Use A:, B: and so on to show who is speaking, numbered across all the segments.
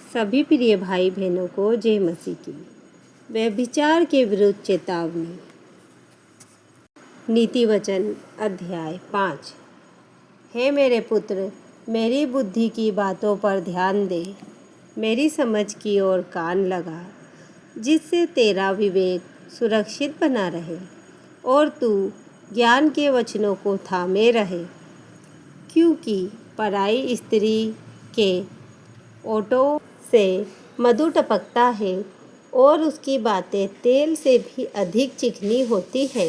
A: सभी प्रिय भाई बहनों को जय मसीह की। व्यभिचार के विरुद्ध चेतावनी। नीति वचन अध्याय 5। हे मेरे पुत्र, मेरी बुद्धि की बातों पर ध्यान दे, मेरी समझ की ओर कान लगा, जिससे तेरा विवेक सुरक्षित बना रहे और तू ज्ञान के वचनों को थामे रहे। क्योंकि पराई स्त्री के ओठों से मधु टपकता है और उसकी बातें तेल से भी अधिक चिकनी होती है,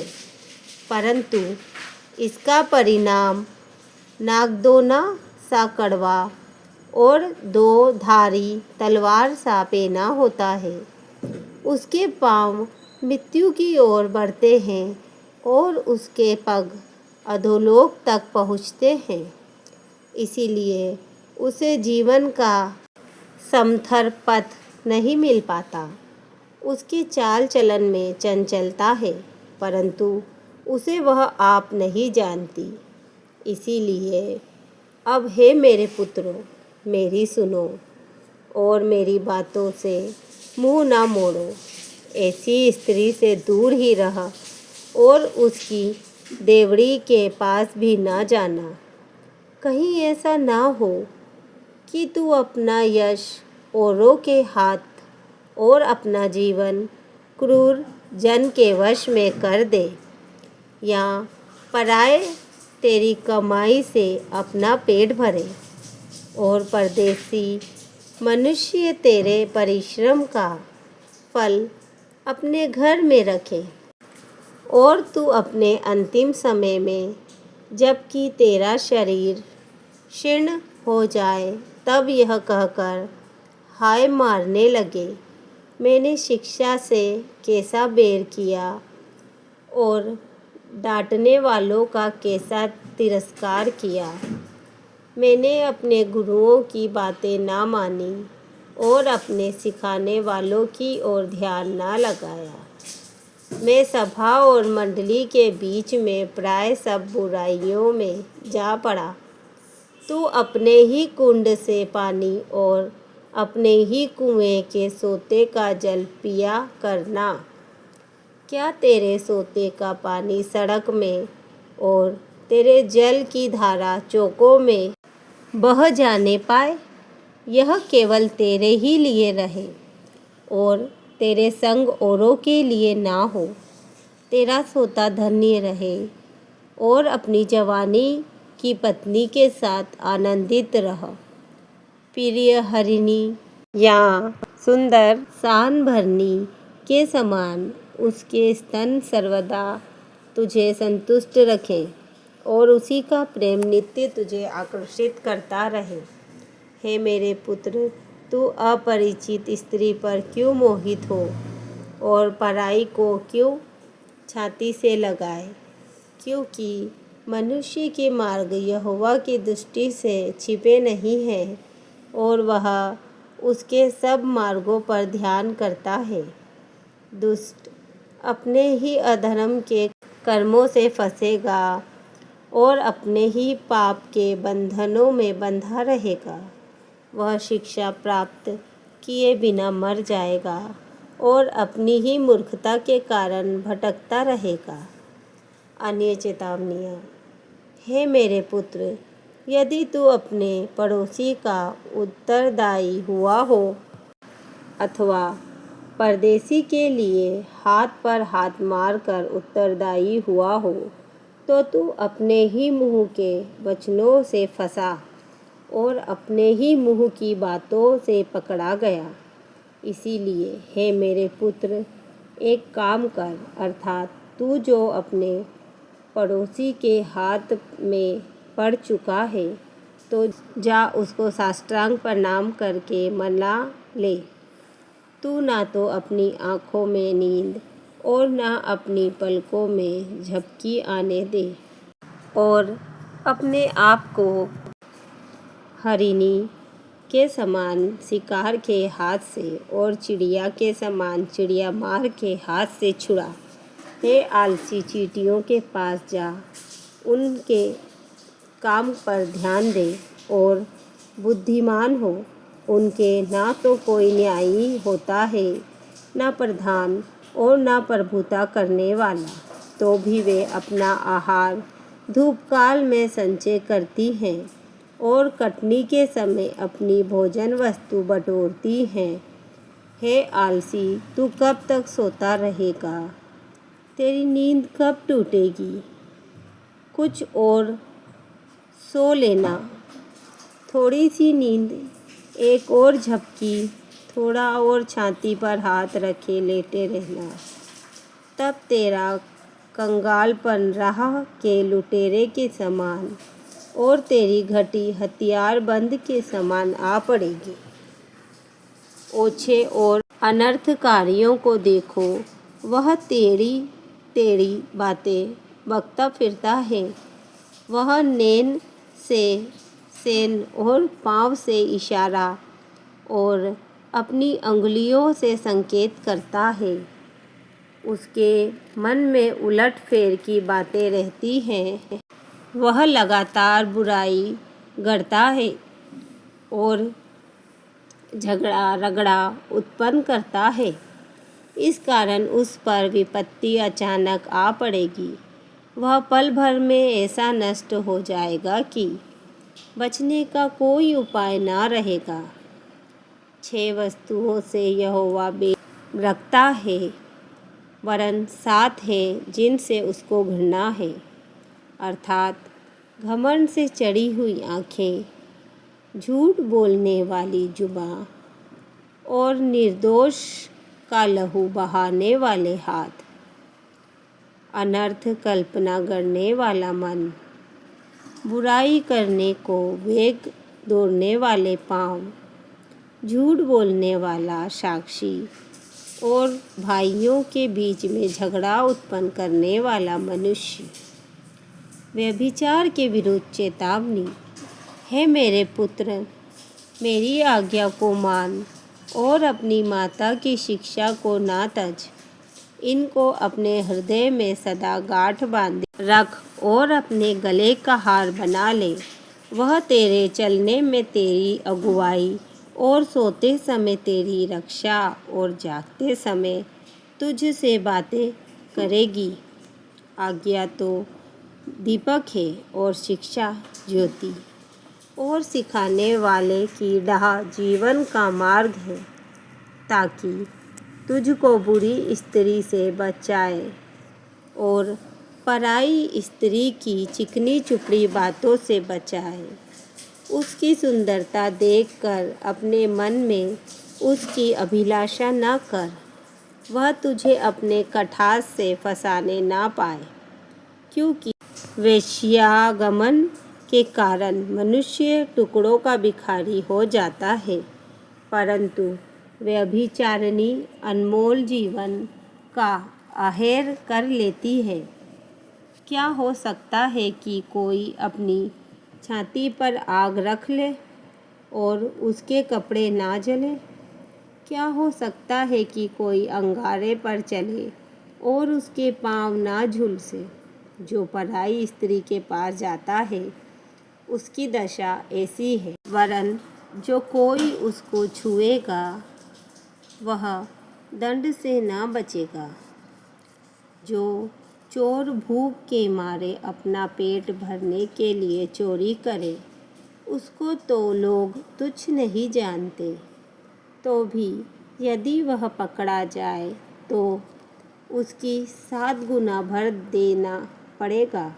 A: परंतु इसका परिणाम नागदोना सा कड़वा और दो धारी तलवार सा पेना होता है। उसके पांव मृत्यु की ओर बढ़ते हैं और उसके पग अधोलोक तक पहुँचते हैं। इसीलिए उसे जीवन का समथर पथ नहीं मिल पाता। उसके चाल चलन में चंचलता है, परंतु उसे वह आप नहीं जानती। इसीलिए अब हे मेरे पुत्रों, मेरी सुनो और मेरी बातों से मुंह ना मोड़ो। ऐसी स्त्री से दूर ही रह और उसकी देवड़ी के पास भी ना जाना। कहीं ऐसा ना हो कि तू अपना यश औरों के हाथ और अपना जीवन क्रूर जन के वश में कर दे, या पराए तेरी कमाई से अपना पेट भरे और परदेसी मनुष्य तेरे परिश्रम का फल अपने घर में रखे। और तू अपने अंतिम समय में, जबकि तेरा शरीर क्षीण हो जाए, तब यह कहकर हाय मारने लगे, मैंने शिक्षा से कैसा बेर किया और डांटने वालों का कैसा तिरस्कार किया। मैंने अपने गुरुओं की बातें ना मानी और अपने सिखाने वालों की ओर ध्यान ना लगाया। मैं सभा और मंडली के बीच में प्राय सब बुराइयों में जा पड़ा। तू अपने ही कुंड से पानी और अपने ही कुएं के सोते का जल पिया करना। क्या तेरे सोते का पानी सड़क में और तेरे जल की धारा चौकों में बह जाने पाए? यह केवल तेरे ही लिए रहे और तेरे संग औरों के लिए ना हो। तेरा सोता धन्य रहे और अपनी जवानी की पत्नी के साथ आनंदित रह। प्रिय हरिणी या सुंदर सांभरनी के समान उसके स्तन सर्वदा तुझे संतुष्ट रखें और उसी का प्रेम नित्य तुझे आकर्षित करता रहे। हे मेरे पुत्र, तू अपरिचित स्त्री पर क्यों मोहित हो और पराई को क्यों छाती से लगाए? क्योंकि मनुष्य के मार्ग यहोवा की दृष्टि से छिपे नहीं हैं और वह उसके सब मार्गों पर ध्यान करता है। दुष्ट अपने ही अधर्म के कर्मों से फंसेगा और अपने ही पाप के बंधनों में बंधा रहेगा। वह शिक्षा प्राप्त किए बिना मर जाएगा और अपनी ही मूर्खता के कारण भटकता रहेगा। अन्य चेतावनियाँ। हे मेरे पुत्र, यदि तू अपने पड़ोसी का उत्तरदायी हुआ हो अथवा परदेशी के लिए हाथ पर हाथ मारकर उत्तरदायी हुआ हो, तो तू अपने ही मुंह के वचनों से फंसा और अपने ही मुंह की बातों से पकड़ा गया। इसीलिए हे मेरे पुत्र, एक काम कर, अर्थात तू जो अपने पड़ोसी के हाथ में पड़ चुका है, तो जा उसको साष्टांग प्रणाम करके मना ले। तू ना तो अपनी आँखों में नींद और ना अपनी पलकों में झपकी आने दे और अपने आप को हरिणी के समान शिकार के हाथ से और चिड़िया के समान चिड़िया मार के हाथ से छुड़ा। हे आलसी चींटियों के पास जा, उनके काम पर ध्यान दे और बुद्धिमान हो उनके ना तो कोई न्यायी होता है, ना प्रधान और ना प्रभुता करने वाला, तो भी वे अपना आहार धूपकाल में संचय करती हैं और कटनी के समय अपनी भोजन वस्तु बटोरती हैं। हे आलसी, तू कब तक सोता रहेगा? तेरी नींद कब टूटेगी? कुछ और सो लेना। थोड़ी सी नींद, एक और झपकी, थोड़ा और छाती पर हाथ रखे लेटे रहना। तब तेरा कंगालपन राह के लुटेरे के समान और तेरी घटी हथियारबंद के समान आ पड़ेगी। ओछे और अनर्थकारियों को देखो, वह टेढ़ी टेढ़ी बातें बकता फिरता है। वह नैन से सेन और पाँव से इशारा और अपनी अंगुलियों से संकेत करता है। उसके मन में उलट-फेर की बातें रहती हैं। वह लगातार बुराई गढ़ता है और झगड़ा रगड़ा उत्पन्न करता है। इस कारण उस पर विपत्ति अचानक आ पड़ेगी। वह पल भर में ऐसा नष्ट हो जाएगा कि बचने का कोई उपाय ना रहेगा। 6 वस्तुओं से यहोवा बैर रखता है, वरन 7 हैं जिनसे उसको घृणा है, अर्थात घमंड से चढ़ी हुई आँखें, झूठ बोलने वाली जुबान और निर्दोष का लहू बहाने वाले हाथ, अनर्थ कल्पना करने वाला मन, बुराई करने को वेग दौड़ने वाले पाँव, झूठ बोलने वाला साक्षी और भाइयों के बीच में झगड़ा उत्पन्न करने वाला मनुष्य। व्यभिचार के विरुद्ध चेतावनी। हे मेरे पुत्र, मेरी आज्ञा को मान और अपनी माता की शिक्षा को ना तज। इनको अपने हृदय में सदा गांठ बांधे रख और अपने गले का हार बना ले। वह तेरे चलने में तेरी अगुवाई और सोते समय तेरी रक्षा और जागते समय तुझसे बातें करेगी। आज्ञा तो दीपक है और शिक्षा ज्योति, और सिखाने वाले की डाह जीवन का मार्ग है, ताकि तुझको बुरी स्त्री से बचाए और पराई स्त्री की चिकनी चुपड़ी बातों से बचाए। उसकी सुंदरता देखकर अपने मन में उसकी अभिलाषा न कर। वह तुझे अपने कटाक्ष से फंसाने ना पाए, क्योंकि वेश्यागमन के कारण मनुष्य टुकड़ों का भिखारी हो जाता है, परंतु व्यभिचारिणी अनमोल जीवन का आहेर कर लेती है। क्या हो सकता है कि कोई अपनी छाती पर आग रख ले और उसके कपड़े ना जले? क्या हो सकता है कि कोई अंगारे पर चले और उसके पाँव ना झुलसे? जो पराई स्त्री के पास जाता है, उसकी दशा ऐसी है, वरन जो कोई उसको छुएगा वह दंड से ना बचेगा। जो चोर भूख के मारे अपना पेट भरने के लिए चोरी करे, उसको तो लोग तुच्छ नहीं जानते, तो भी यदि वह पकड़ा जाए तो उसकी 7 गुना भर देना पड़ेगा,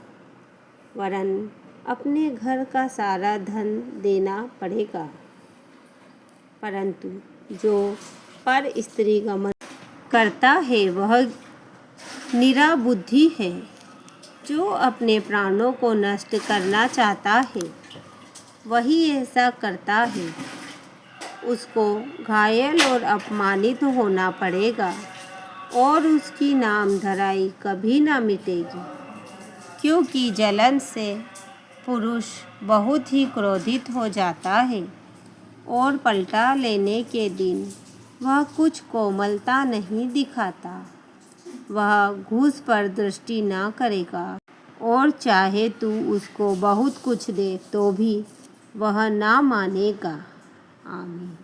A: वरन अपने घर का सारा धन देना पड़ेगा। परंतु जो पर स्त्री गमन करता है वह निरा बुद्धि है। जो अपने प्राणों को नष्ट करना चाहता है वही ऐसा करता है। उसको घायल और अपमानित होना पड़ेगा और उसकी नाम धराई कभी ना मिटेगी, क्योंकि जलन से पुरुष बहुत ही क्रोधित हो जाता है और पलटा लेने के दिन वह कुछ कोमलता नहीं दिखाता। वह घूस पर दृष्टि ना करेगा और चाहे तू उसको बहुत कुछ दे तो भी वह ना मानेगा।
B: आमीन।